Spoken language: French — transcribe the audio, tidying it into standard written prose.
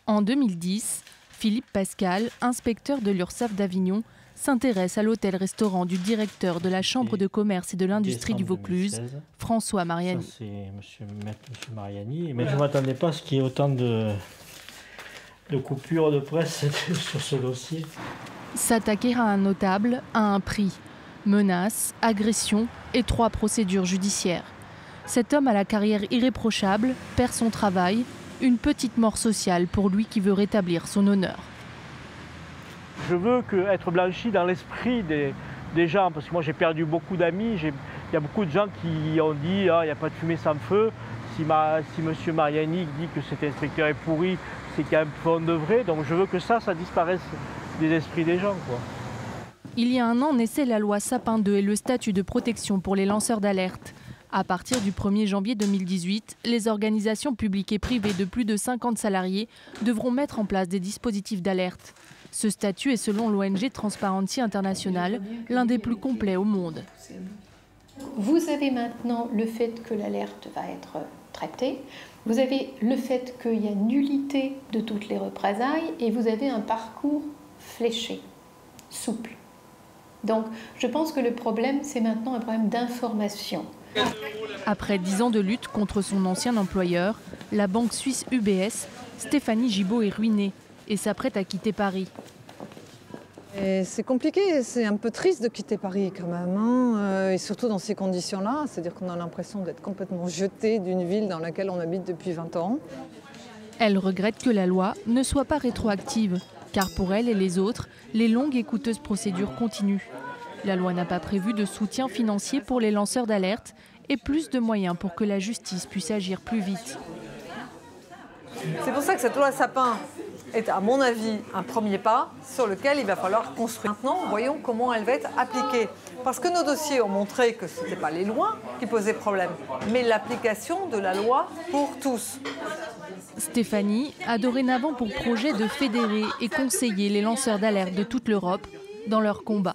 En 2010, Philippe Pascal, inspecteur de l'URSSAF d'Avignon, s'intéresse à l'hôtel-restaurant du directeur de la Chambre de commerce et de l'industrie du Vaucluse, François Mariani. Ça, c'est monsieur Mariani. Mais je ne m'attendais pas à ce qu'il y ait autant de coupures de presse sur ce dossier. S'attaquer à un notable a un prix. Menaces, agressions et 3 procédures judiciaires. Cet homme à la carrière irréprochable perd son travail, une petite mort sociale pour lui qui veut rétablir son honneur. Je veux être blanchi dans l'esprit des gens, parce que moi j'ai perdu beaucoup d'amis. Il y a beaucoup de gens qui ont dit ah, il n'y a pas de fumée sans feu. Si M. Mariani dit que cet inspecteur est pourri, c'est qu'il y a un fond de vrai. Donc je veux que ça disparaisse des esprits des gens, quoi. Il y a un an naissait la loi Sapin II et le statut de protection pour les lanceurs d'alerte. À partir du 1er janvier 2018, les organisations publiques et privées de plus de 50 salariés devront mettre en place des dispositifs d'alerte. Ce statut est, selon l'ONG Transparency International, l'un des plus complets au monde. Vous avez maintenant le fait que l'alerte va être traitée, vous avez le fait qu'il y a nullité de toutes les représailles et vous avez un parcours fléché, souple. Donc je pense que le problème, c'est maintenant un problème d'information. Après 10 ans de lutte contre son ancien employeur, la banque suisse UBS, Stéphanie Gibault est ruinée et s'apprête à quitter Paris. C'est compliqué, c'est un peu triste de quitter Paris quand même, hein, et surtout dans ces conditions-là, c'est-à-dire qu'on a l'impression d'être complètement jeté d'une ville dans laquelle on habite depuis 20 ans. Elle regrette que la loi ne soit pas rétroactive, car pour elle et les autres, les longues et coûteuses procédures continuent. La loi n'a pas prévu de soutien financier pour les lanceurs d'alerte et plus de moyens pour que la justice puisse agir plus vite. C'est pour ça que cette loi Sapin est, à mon avis, un premier pas sur lequel il va falloir construire. Maintenant, voyons comment elle va être appliquée. Parce que nos dossiers ont montré que ce n'était pas les lois qui posaient problème, mais l'application de la loi pour tous. Stéphanie a dorénavant pour projet de fédérer et conseiller les lanceurs d'alerte de toute l'Europe dans leur combat.